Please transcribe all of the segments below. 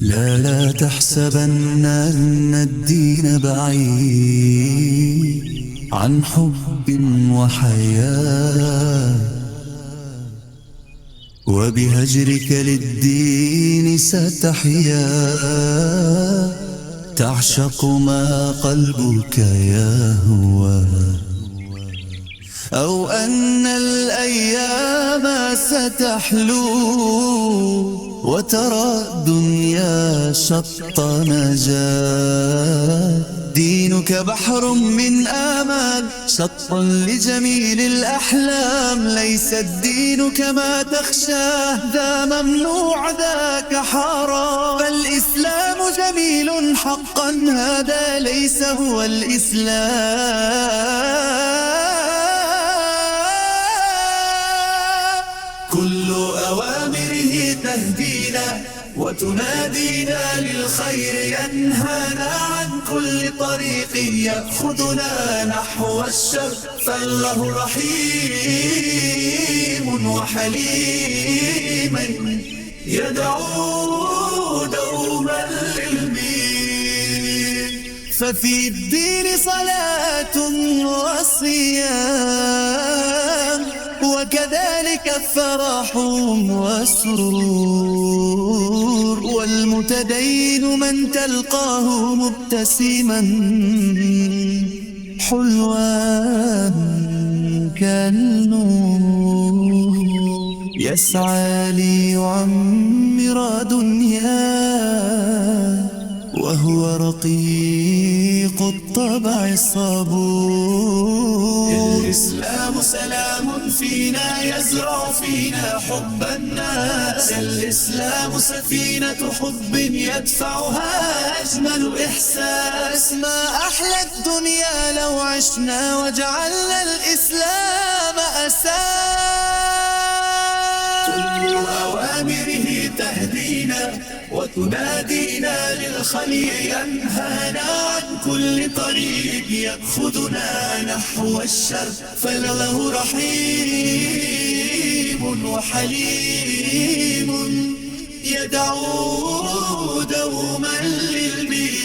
لا تحسبن أن الدين بعيد عن حب وحياة، وبهجرك للدين ستحيا، تعشق ما قلبك يهوى. أو أن الأيام ستحلو وترى الدنيا شط نجاة، دينك بحر من آمال شطا لجميل الأحلام، ليس الدين كما تخشاه، ذا ممنوع ذاك حرام، فالإسلام جميل حقا، هذا ليس هو الإسلام. كل أوامره تهدينا وتنادينا للخير، ينهانا عن كل طريق يأخذنا نحو الشر، فالله رحيم وحليم يدعو دوما للبيت. ففي الدين صلاة وصيام، وكذلك فرح وسرور، والمتدين من تلقاه مبتسما حلوا كالنور، يسعى ليعمر دنياه وهو رقيق الطبع الصبور. الإسلام سلام فينا يزرع فينا حب الناس، الإسلام سفينة حب يدفعها أجمل إحساس، ما أحلى الدنيا لو عشنا وجعلنا الإسلام أساس. كل أوامره تهدينا وتنادينا للخير، ينهانا عن كل طريق يأخذنا نحو الشر، فالله رحيم وحليم يدعو دوما للبيت.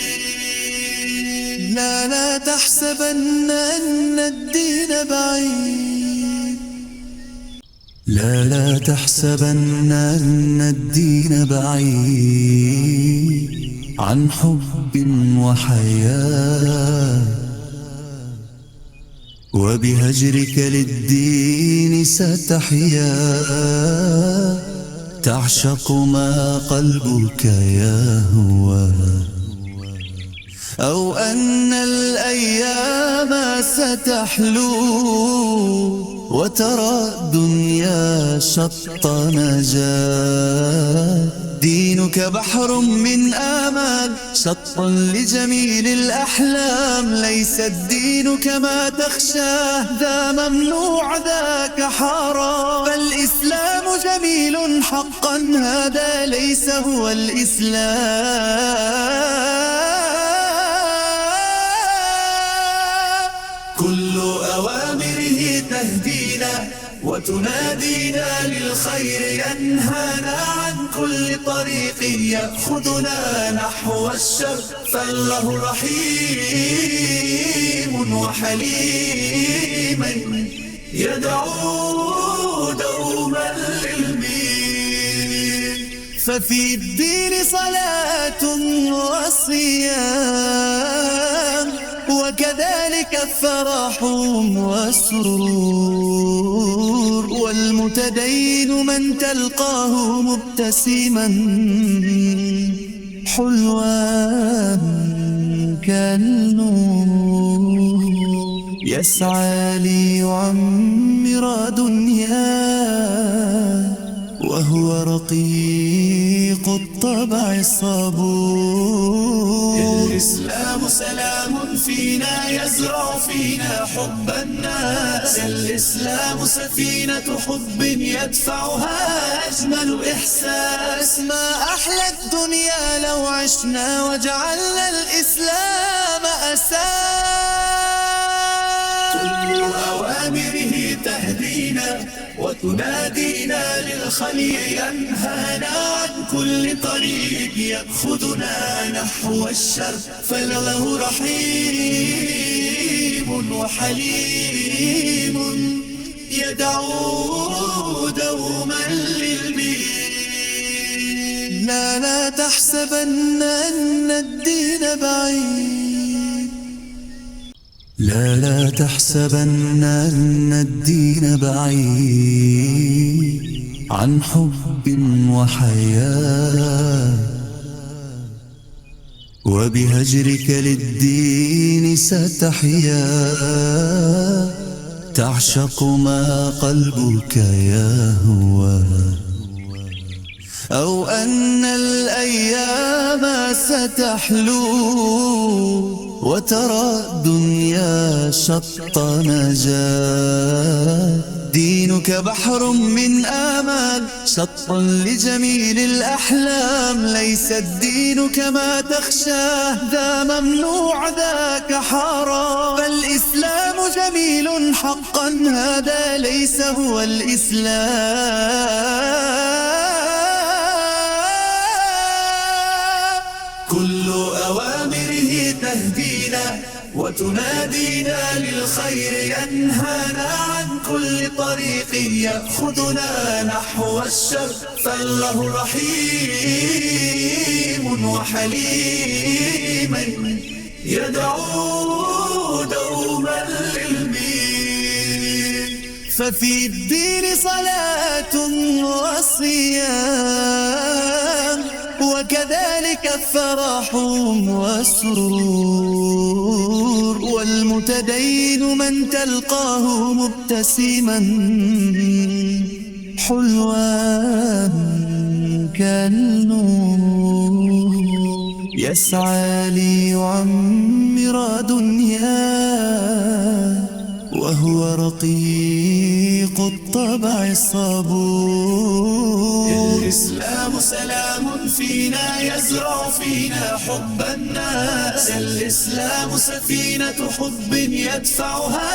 لا تحسبن أن الدين بعيد، لا تحسبن أن الدين بعيد عن حب وحياة، وبهجرك للدين ستحيا، تعشق ما قلبك يهوى. أو أن الأيام ستحلو وترى الدنيا شط نجاة، دينك بحر من آمال شطا لجميل الأحلام، ليس الدين كما تخشاه، ذا ممنوع ذاك حرام، فالإسلام جميل حقا، هذا ليس هو الإسلام. كل أوامره تهدينا وتنادينا للخير، ينهانا عن كل طريق يأخذنا نحو الشر، فالله رحيم وحليم يدعو دوما للبيت. ففي الدين صلاة وصيام، وكذلك فرح وسرور، والمتدين من تلقاه مبتسما حلوا كالنور، يسعى ليعمر دنياه وهو رقيق الطبع الصبور. الإسلام سلام فينا يزرع فينا حب الناس، الإسلام سفينة حب يدفعها أجمل إحساس، ما أحلى الدنيا لو عشنا وجعلنا الإسلام أساس. كل أوامره تهدينا وتنادينا للخير، ينهانا عن كل طريق يأخذنا نحو الشر، فالله رحيم وحليم يدعو دوما للبيت. لا تحسبن أن الدين بعيد، لا تحسبن أن الدين بعيد عن حب وحياة، وبهجرك للدين ستحيا، تعشق ما قلبك يهوى، أو أن الأيام ستحلو وترى الدنيا شط نجاة. دينك بحر من آمال، شط لجميل الأحلام، ليس الدين كما تخشاه، ذا ممنوع ذاك حرام، فالإسلام جميل حقا، هذا ليس هو الإسلام. كل أوامره تهدينا وتنادينا للخير، ينهانا عن كل طريق يأخذنا نحو الشر، فالله رحيم وحليم يدعو دوما للبيت. ففي الدين صلاة وصيام، وكذلك الفرح والسرور، والمتدين من تلقاه مبتسما حلوا كالنور، يسعى ليعمر دنياه، وهو رقيق الطبع الصبور. الإسلام سلام فينا يزرع فينا حب الناس، الإسلام سفينة حب يدفعها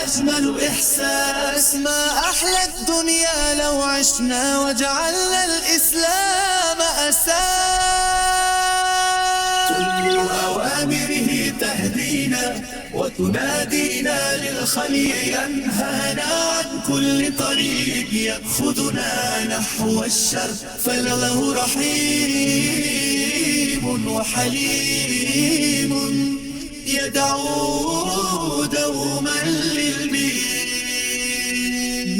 أجمل إحساس. ما أحلى الدنيا لو عشنا وجعلنا الإسلام أساس. كل أوامره تهدينا وتنادينا للخير، ينهانا عن كل طريق يأخذنا نحو الشر، فالله رحيم وحليم يدعو دوما للبيت.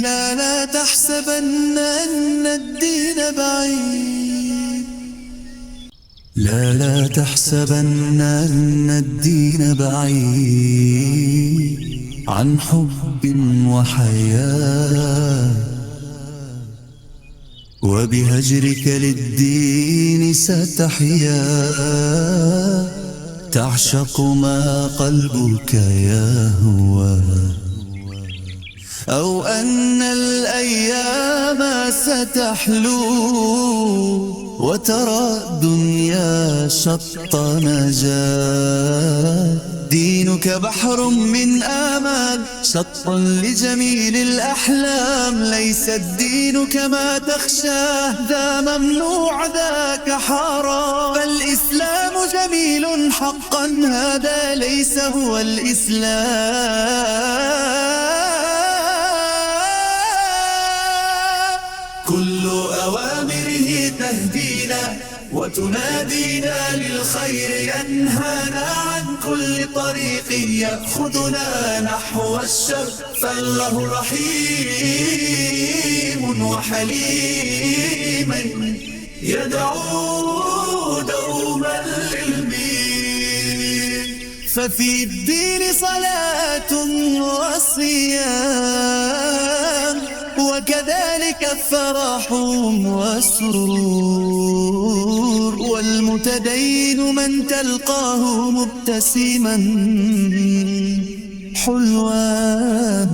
لا تحسبن أن الدين بعيد، لا تحسبن أن الدين بعيد عن حب وحياة، وبهجرك للدين ستحيا، تعشق ما قلبك يهوى، أو أن الأيام ستحلو وترى الدنيا شط نجاة. دينك بحر من آمال، شط لجميل الأحلام، ليس الدين كما تخشاه، ذا ممنوع ذاك حرام، فالإسلام جميل حقا، هذا ليس هو الإسلام. كل أوامره تهدينا وتنادينا للخير، ينهانا عن كل طريق يأخذنا نحو الشر، فالله رحيم وحليم يدعو دوما للبيت. ففي الدين صلاة وصيام، وكذلك الفرح والسرور، والمتدين من تلقاه مبتسما حلوا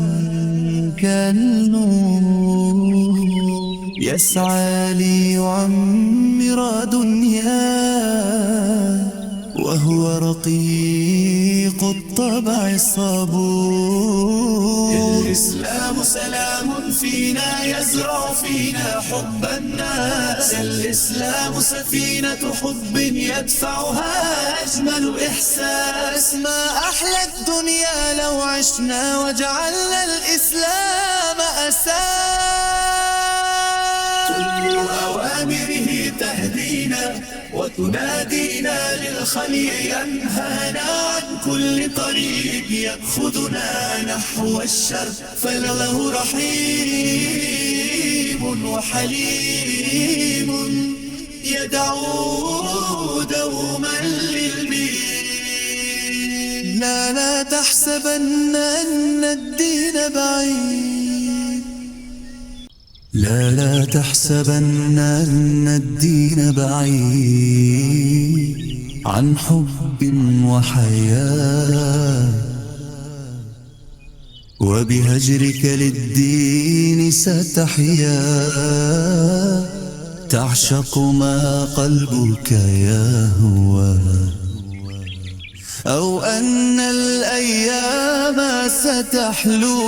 كالنور، يسعى ليعمر دنياه، وهو رقيق الطبع الصبور. الإسلام سلام فينا يزرع فينا حب الناس. الإسلام سفينة حب يدفعها أجمل إحساس. ما أحلى الدنيا لو عشنا وجعلنا الإسلام أساس. كل أوامره تهدينا وتنادينا للخير، ينهانا عن كل طريق يأخذنا نحو الشر. فالله رحيم وحليم يدعو دوما للبيت. لا تحسبن أن الدين بعيد، لا تحسبن أن الدين بعيد عن حب وحياة. وبهجرك للدين ستحيا، تعشق ما قلبك يهوى. أو أن الأيام ستحلو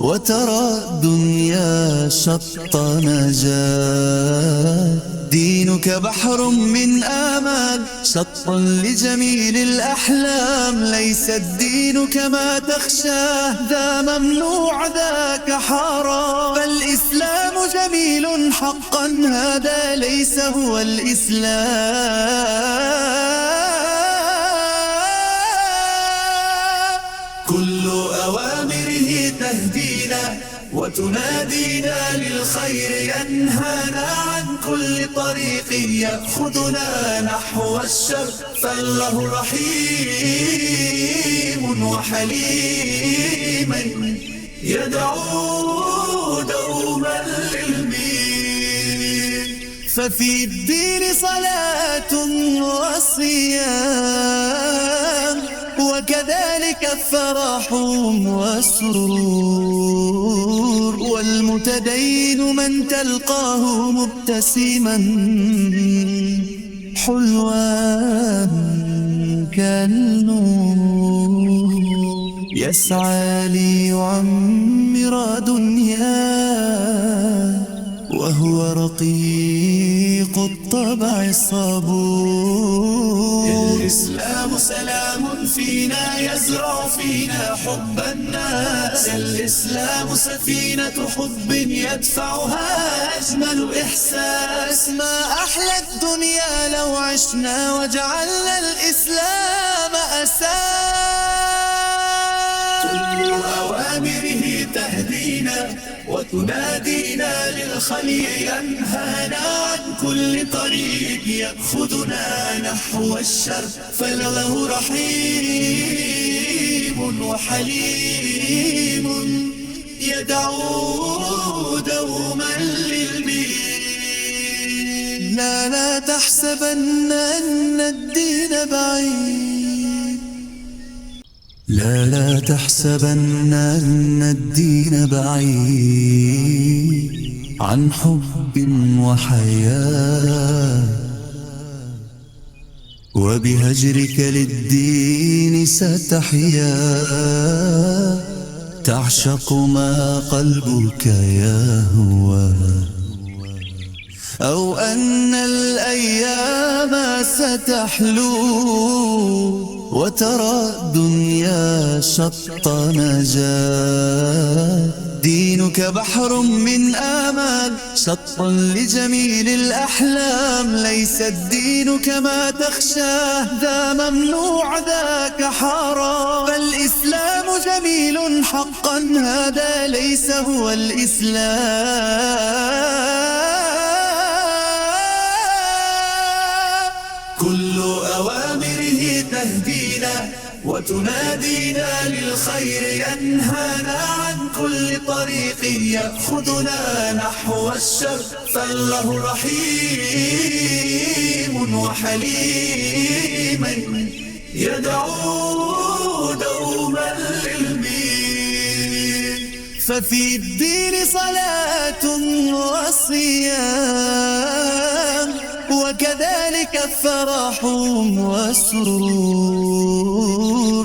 وترى الدنيا شط نجاة. دينك بحر من آمال، شط لجميل الأحلام. ليس الدين كما تخشاه، ذا ممنوع ذاك حرام. فالإسلام جميل حقا، هذا ليس هو الإسلام. كل أوامره تهدينا وتنادينا للخير، ينهانا عن كل طريق يأخذنا نحو الشر. فالله رحيم وحليم يدعو دوما للبيت. ففي الدين صلاة وصيام، وكذلك الفرح والسرور. والمتدين من تلقاه مبتسما حلوا كالنور. يسعى ليعمر دنياه وهو رقيق الطبع الصبور. الإسلام سلام فينا يزرع فينا حب الناس. الإسلام سفينة حب يدفعها أجمل إحساس. ما أحلى الدنيا لو عشنا وجعلنا الإسلام أساس. كل أوامره تهدينا وتنادينا للخير، ينهانا عن كل طريق يأخذنا نحو الشر. فالله رحيم وحليم يدعو دوما للبيت. لا تحسبن أن الدين بعيد، لا تحسبن أن الدين بعيد عن حب وحياة. وبهجرك للدين ستحيا، تعشق ما قلبك يهوى. أو أن الأيام ستحلو وترى الدنيا شط نجاة. دينك بحر من آمال، شط لجميل الأحلام. ليس الدين كما تخشاه، ذا ممنوع ذاك حرام. فالإسلام جميل حقا، هذا ليس هو الإسلام. كل أوامره تهدينا وتنادينا للخير، ينهانا عن كل طريق يأخذنا نحو الشر. فالله رحيم وحليم يدعو دوما للبيت. ففي الدين صلاة وصيام، وكذلك الفرح والسرور،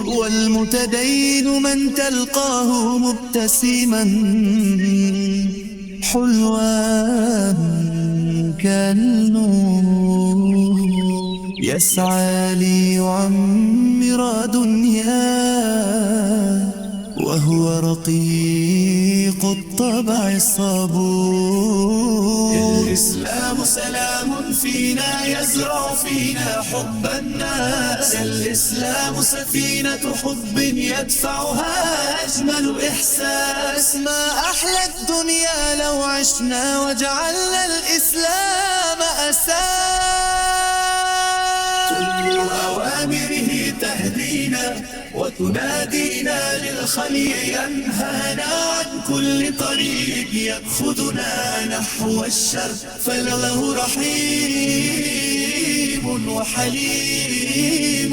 والمتدين من تلقاه مبتسما حلوا كالنور، يسعى ليعمر دنياه وهو رقيق الطبع الصبور. الإسلام سلام فينا يزرع فينا حب الناس، الإسلام سفينة حب يدفعها أجمل إحساس. ما أحلى الدنيا لو عشنا وجعلنا الإسلام أساس، كل أوامره تهدينا وتنادينا للخير، ينهانا عن كل طريق يأخذنا نحو الشر. فالله رحيم وحليم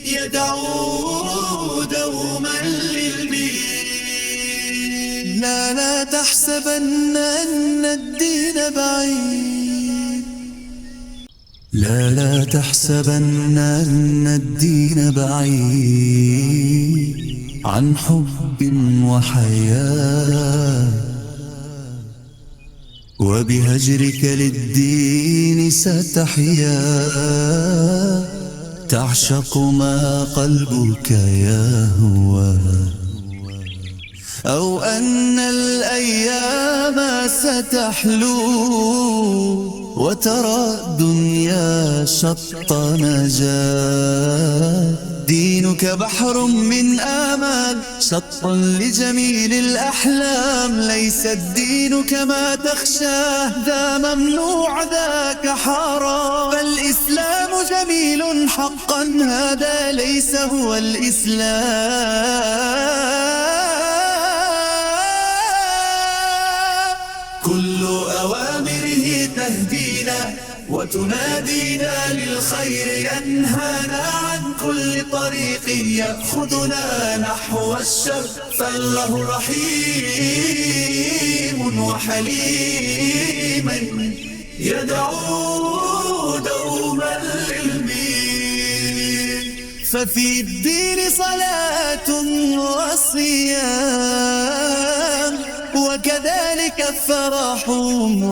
يدعو دوما للبيت. لا تحسبن أن الدين بعيد، لا تحسبن أن الدين بعيد عن حب وحياة، وبهجرك للدين ستحيا، تعشق ما قلبك يهوى. أو أن الأيام ستحلو وترى الدنيا شط نجاة، دينك بحر من آمال شطا لجميل الأحلام. ليس الدين كما تخشاه، ذا ممنوع ذاك حرام. فالإسلام جميل حقا، هذا ليس هو الإسلام. كل أوامره تهدينا وتنادينا للخير، ينهانا عن كل طريق يأخذنا نحو الشر. فالله رحيم وحليم يدعو دوما للبيت. ففي الدين صلاة وصيام، وكذلك الفرح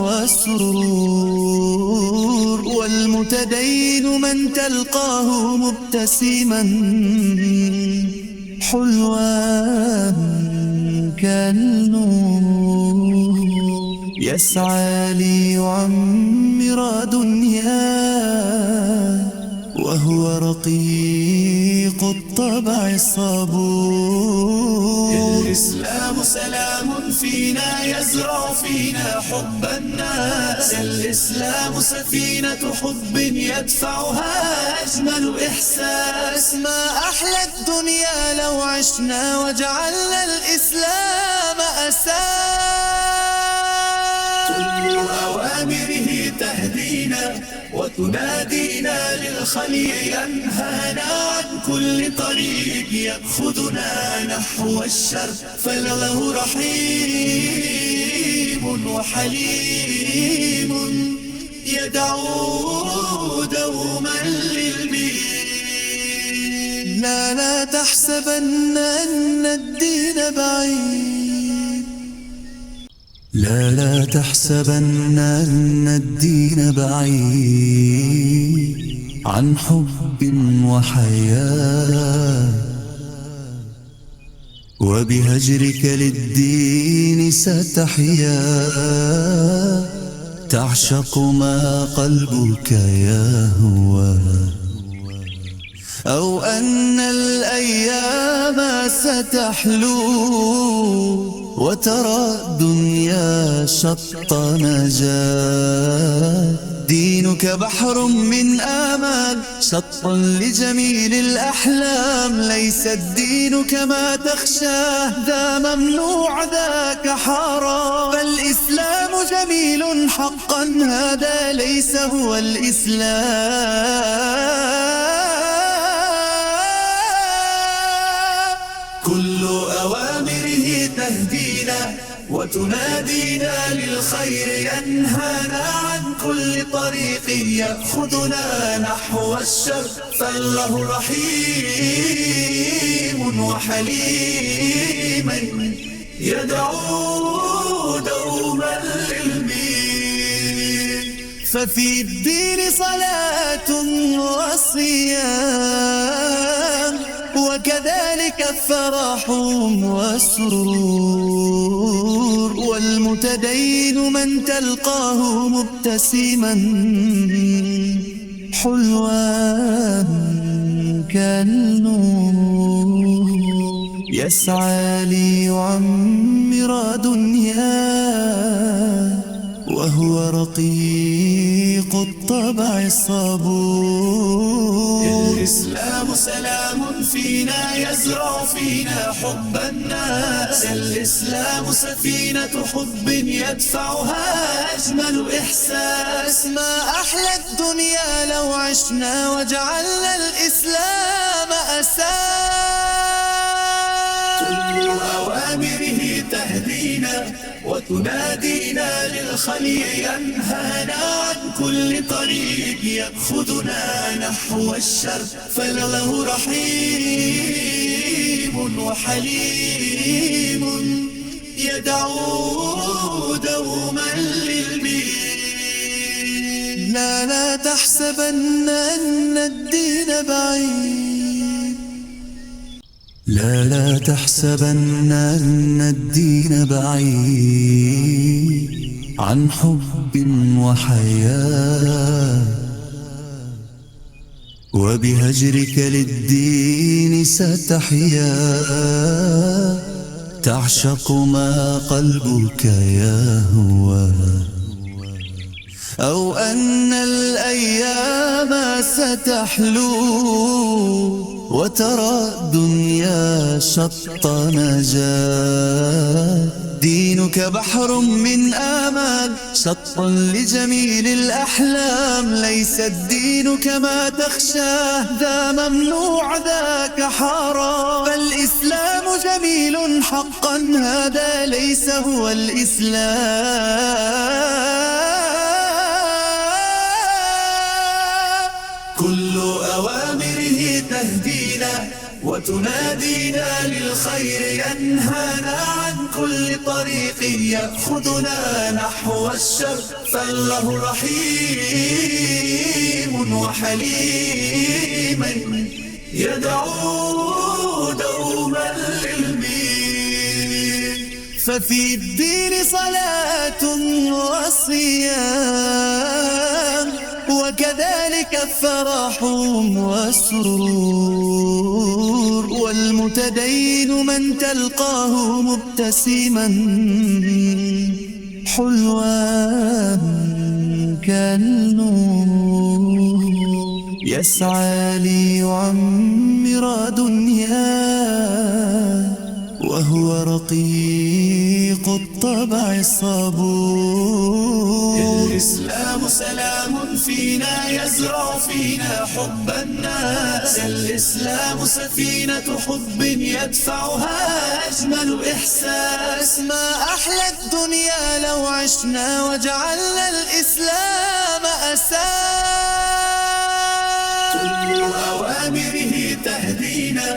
والسرور، والمتدين من تلقاه مبتسما حلوا كالنور، يسعى ليعمر دنياه وهو رقيق الطبع الصبور. الإسلام سلام فينا يزرع فينا حب الناس، الإسلام سفينة حب يدفعها أجمل إحساس. ما أحلى الدنيا لو عشنا وجعلنا الإسلام أساس، كل أوامره تهدينا وتنادينا للخير، ينهانا عن كل طريق يأخذنا نحو الشر. فالله رحيم وحليم يدعو دوما للبيت. لا تحسبن أن الدين بعيد، لا تحسبن أن الدين بعيد عن حب وحياة، وبهجرك للدين ستحيا، تعشق ما قلبك يهوى. أو أن الأيام ستحلو وترى الدنيا شط نجاة، دينك بحر من آمال شطا لجميل الأحلام. ليس الدين كما تخشاه، ذا ممنوع ذاك حرام. فالإسلام جميل حقا، هذا ليس هو الإسلام. كل أوامره تهدينا وتنادينا للخير، ينهانا عن كل طريق يأخذنا نحو الشر، فالله رحيم وحليم يدعو دوما للمين. ففي الدين صلاة وصيام، وكذلك الفرح والسرور، والمتدين من تلقاه مبتسما حلوا كالنور، يسعى ليعمر دنياه وهو رقيق الطبع الصبور. الإسلام سلام فينا يزرع فينا حب الناس، الإسلام سفينة حب يدفعها أجمل إحساس. ما أحلى الدنيا لو عشنا وجعلنا الإسلام أساس. كل أوامره تهدينا وتنادينا للخير، ينهانا عن كل طريق يأخذنا نحو الشر، فالله رحيم وحليم يدعو دوما للمين. لا تحسبن أن الدين بعيد، لا تحسبن أن الدين بعيد عن حب وحياة، وبهجرك للدين ستحيا، تعشق ما قلبك يهوى، أو أن الأيام ستحلو وترى الدنيا شط نجاة. دينك بحر من آمال شطا لجميل الأحلام، ليس الدين كما تخشاه، ذا ممنوع ذاك حرام. فالإسلام جميل حقا، هذا ليس هو الإسلام. كل أوامره تهدينا وتنادينا للخير، ينهانا عن كل طريق يأخذنا نحو الشر، فالله رحيم وحليم يدعو دوما للمين. ففي الدين صلاة وصيام، وكذلك الفرح والسرور، والمتدين من تلقاه مبتسما حلوا كالنور، يسعى ليعمر دنياه وهو رقيق الطبع الصبور. الإسلام سلام فينا يزرع فينا حب الناس، الإسلام سفينة حب يدفعها أجمل إحساس. ما أحلى الدنيا لو عشنا وجعلنا الإسلام أساس. كل أوامره تهدينا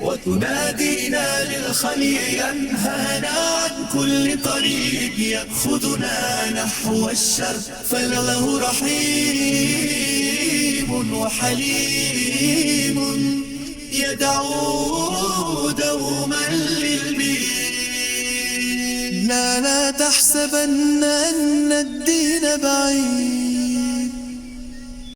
وتنادينا للخير، ينهانا عن كل طريق يأخذنا نحو الشر، فالله رحيم وحليم يدعو دوما للمين. لا تحسبن أن الدين بعيد،